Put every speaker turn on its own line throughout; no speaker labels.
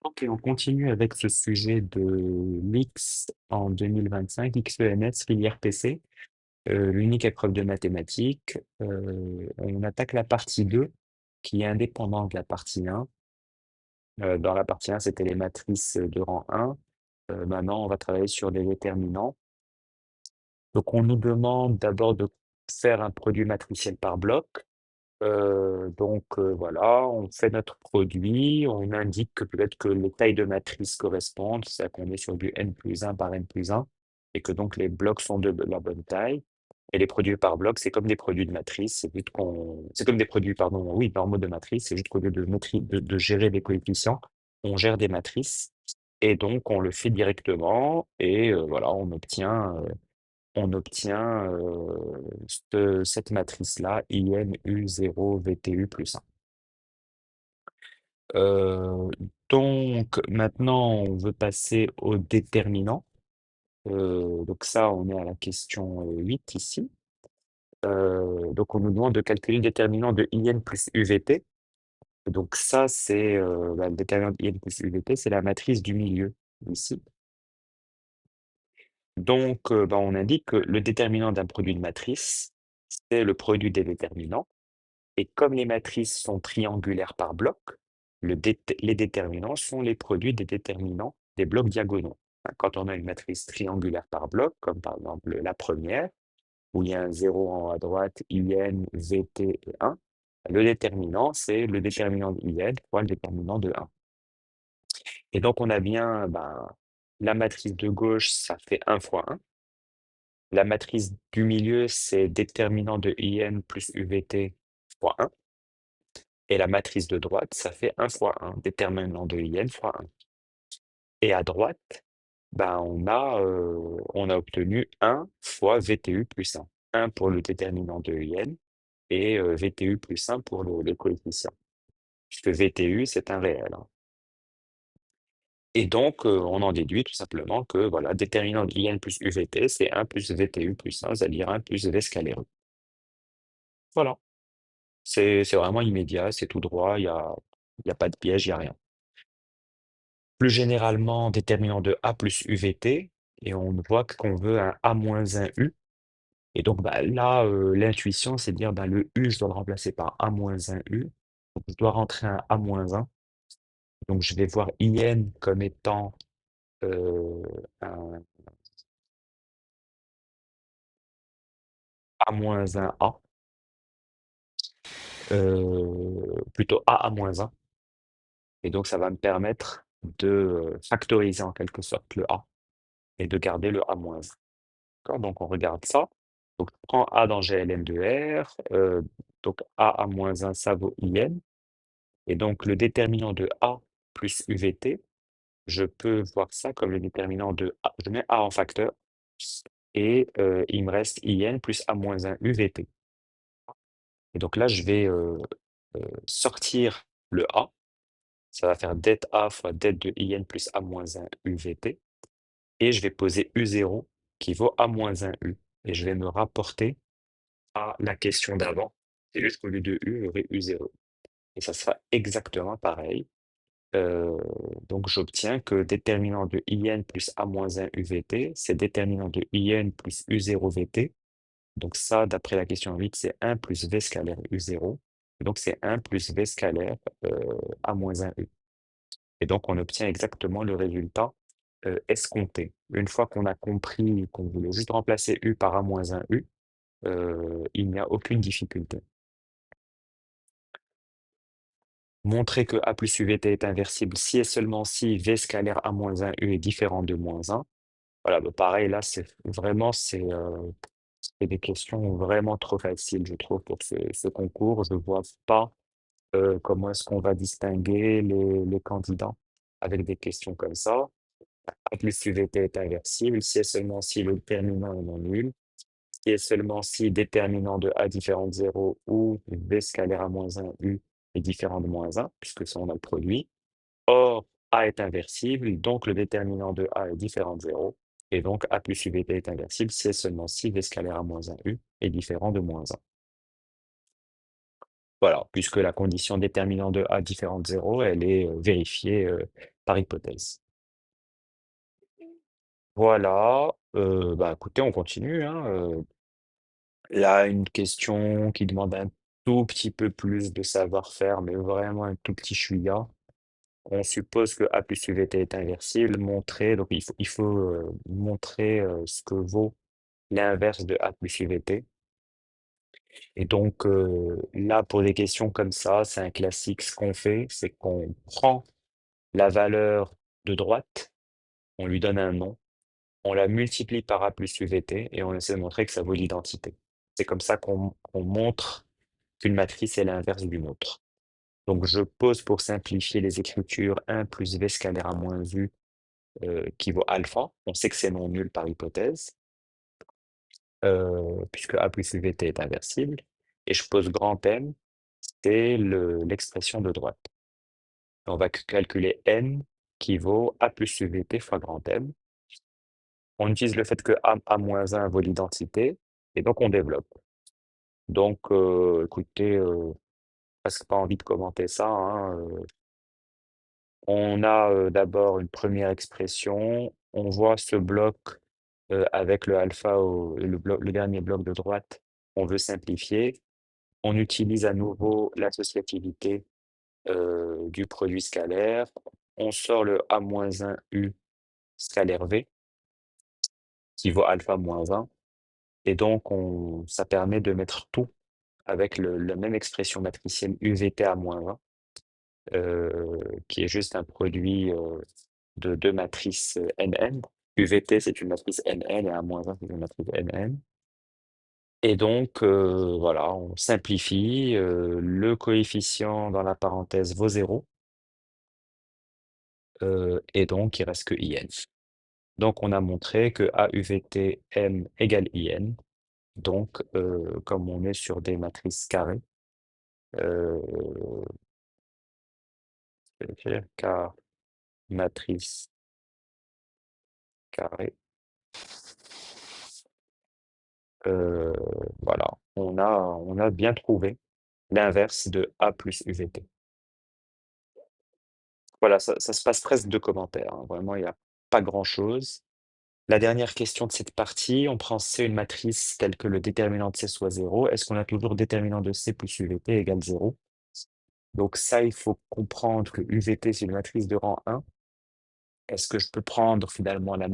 Ok, on continue avec ce sujet de l'X en 2025, XEMS, filière PC, l'unique épreuve de mathématiques. On attaque la partie 2, qui est indépendante de la partie 1. Dans la partie 1, c'était les matrices de rang 1. Maintenant, on va travailler sur des déterminants. Donc, on nous demande d'abord de faire un produit matriciel par bloc. Voilà, on fait notre produit, on indique que peut-être que les tailles de matrice correspondent, c'est-à-dire qu'on est sur du n+1 par n+1, et que donc les blocs sont de la bonne taille. Et les produits par bloc, c'est comme des produits de matrice, c'est comme des produits, pardon, oui, normaux de matrice, c'est juste qu'au lieu de gérer des coefficients, on gère des matrices, et donc on le fait directement, et voilà, cette matrice-là, INU0 VTU plus 1. Euh, donc maintenant, on veut passer au déterminant. Donc ça, on est à la question 8 ici. Donc on nous demande de calculer le déterminant de IN plus UVT. Donc ça, c'est le déterminant de IN plus UVT, c'est la matrice du milieu ici. Donc on indique que le déterminant d'un produit de matrice, c'est le produit des déterminants. Et comme les matrices sont triangulaires par bloc, les déterminants sont les produits des déterminants des blocs diagonaux. Hein, quand on a une matrice triangulaire par bloc, comme par exemple la première, où il y a un 0 en haut à droite, IN, VT et 1, le déterminant, c'est le déterminant de IN fois le déterminant de 1. Et donc on a bien la matrice de gauche, ça fait 1 fois 1. La matrice du milieu, c'est déterminant de IN plus UVT fois 1. Et la matrice de droite, ça fait 1 fois 1, déterminant de IN fois 1. Et à droite, on a obtenu 1 fois VTU plus 1. 1 pour le déterminant de IN et VTU plus 1 pour le coefficient. Puisque VTU, c'est un réel, hein. Et donc, on en déduit tout simplement que voilà, déterminant de IN plus UVT, c'est 1 plus VTU plus 1, c'est-à-dire 1 plus V scalaire U. Voilà. C'est vraiment immédiat, c'est tout droit, y a pas de piège, il n'y a rien. Plus généralement, déterminant de A plus UVT, et on voit qu'on veut un A moins un U. Et donc là, l'intuition, c'est de dire le U, je dois le remplacer par A moins un U. Donc je dois rentrer un A moins 1. Donc je vais voir IN comme étant euh, un A moins un A, plutôt A moins 1. Et donc ça va me permettre de factoriser en quelque sorte le A et de garder le A moins 1. D'accord, donc on regarde ça. Donc je prends A dans GLM de R, donc A moins 1, ça vaut IN. Et donc le déterminant de A plus UVT, je peux voir ça comme le déterminant de A. Je mets A en facteur et il me reste IN plus A moins 1 UVT. Et donc là, je vais sortir le A. Ça va faire det A fois det de IN plus A moins 1 UVT. Et je vais poser U0 qui vaut A moins 1 U. Et je vais me rapporter à la question d'avant. C'est juste qu'au lieu de U, j'aurai U0. Et ça sera exactement pareil. Euh, donc j'obtiens que déterminant de IN plus A-1 UVT, c'est déterminant de IN plus U0 VT. Donc ça, d'après la question 8, c'est 1 plus V scalaire U0. Donc c'est 1 plus V scalaire A-1 U. Et donc on obtient exactement le résultat escompté. Une fois qu'on a compris qu'on voulait juste remplacer U par A-1 U, il n'y a aucune difficulté. Montrer que A plus UVT est inversible si et seulement si V scalaire A-1 U est différent de -1. Voilà, pareil, là, c'est des questions vraiment trop faciles, je trouve, pour ce concours. Je ne vois pas comment est-ce qu'on va distinguer les candidats avec des questions comme ça. A plus UVT est inversible si et seulement si le déterminant est non nul, si et seulement si déterminant de A différent de 0 ou V scalaire A-1 U est différent de -1, puisque ça, on a le produit. Or, A est inversible, donc le déterminant de A est différent de 0, et donc A plus UVT est inversible si et seulement si V scalaire A-1 U est différent de -1. Voilà, puisque la condition déterminant de A différent de 0, elle est vérifiée par hypothèse. Voilà, bah, écoutez, on continue, hein, là, une question qui demande un tout petit peu plus de savoir-faire, mais vraiment un tout petit chouïa. On suppose que A plus UVT est inversible, montrer, donc il faut montrer ce que vaut l'inverse de A plus UVT. Et donc là, pour des questions comme ça, c'est un classique. Ce qu'on fait, c'est qu'on prend la valeur de droite, on lui donne un nom, on la multiplie par A plus UVT et on essaie de montrer que ça vaut l'identité. C'est comme ça qu'on montre qu'une matrice est l'inverse d'une autre. Donc je pose pour simplifier les écritures 1 plus V scalaire à moins U qui vaut alpha. On sait que c'est non nul par hypothèse, puisque A plus UVT est inversible. Et je pose grand M, c'est l'expression de droite. On va calculer N qui vaut A plus UVT fois grand M. On utilise le fait que A moins 1 vaut l'identité, et donc on développe. Donc, écoutez, presque pas envie de commenter ça, hein, on a, d'abord une première expression, on voit ce bloc, avec le alpha le dernier bloc de droite, on veut simplifier. On utilise à nouveau l'associativité, du produit scalaire. On sort le A-1 U scalaire V qui vaut alpha moins 1 et donc ça permet de mettre tout avec la même expression matricielle UVT à moins 1, qui est juste un produit, de 2 matrices, NN. UVT, c'est une matrice NN et A-1, c'est une matrice NN. Et donc, voilà, on simplifie, le coefficient dans la parenthèse vaut 0, et donc il reste que IN. Donc on a montré que AUVT M égale IN. Donc, comme on est sur des matrices carrées, heu, je vais écrire K matrice carrée, heu, voilà, on a bien trouvé l'inverse de A plus UVT. Voilà, ça se passe presque de commentaires, hein, vraiment, il y a pas grand-chose. La dernière question de cette partie, on prend C une matrice telle que le déterminant de C soit 0. Est-ce qu'on a toujours déterminant de C plus UVT égale 0? Donc ça, il faut comprendre que UVT, c'est une matrice de rang 1. Est-ce que je peux prendre finalement une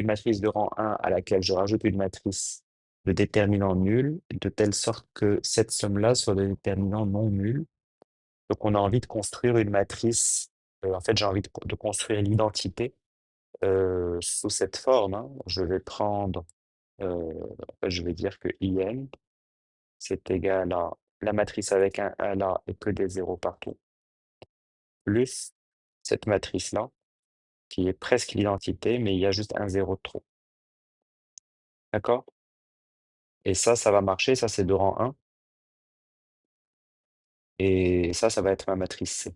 matrice de rang 1 à laquelle je rajoute une matrice de déterminant nul, de telle sorte que cette somme-là soit de déterminant non nul? Donc on a envie de construire une matrice, en fait, j'ai envie de construire l'identité sous cette forme, hein. Je vais prendre, en fait, je vais dire que IN, c'est égal à la matrice avec un 1 là et que des zéros partout, plus cette matrice-là, qui est presque l'identité, mais il y a juste un zéro de trop. D'accord? Et ça va marcher, ça c'est de rang 1, et ça va être ma matrice C.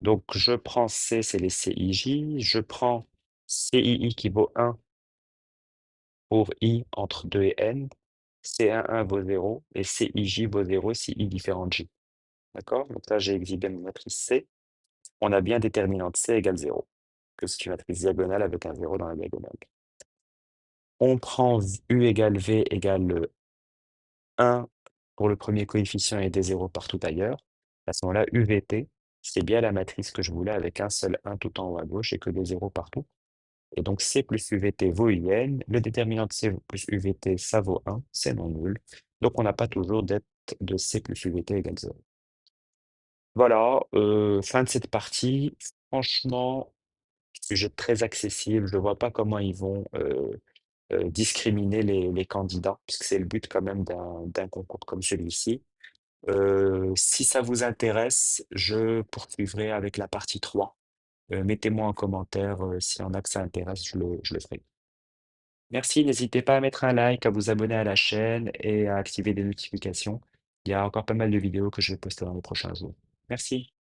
Donc je prends C, c'est les CIJ, je prends CII qui vaut 1 pour I entre 2 et N, C11 vaut 0 et CIJ vaut 0 si I différent de J. D'accord? Donc là, j'ai exhibé ma matrice C. On a bien déterminante C égale 0, que c'est une matrice diagonale avec un 0 dans la diagonale. On prend U égale V égale 1 pour le premier coefficient et des zéros partout ailleurs. À ce moment-là, UVT, c'est bien la matrice que je voulais avec un seul 1 tout en haut à gauche et que des zéros partout. Et donc C plus UVT vaut IN. Le déterminant de C plus UVT, ça vaut 1, c'est non nul. Donc on n'a pas toujours d'être de C plus UVT égale 0. Voilà, fin de cette partie. Franchement, sujet très accessible. Je ne vois pas comment ils vont discriminer les candidats, puisque c'est le but quand même d'un concours comme celui-ci. Si ça vous intéresse, je poursuivrai avec la partie 3. Mettez-moi en commentaire s'il y en a que ça intéresse, je le ferai. Merci, n'hésitez pas à mettre un like, à vous abonner à la chaîne et à activer les notifications. Il y a encore pas mal de vidéos que je vais poster dans les prochains jours. Merci.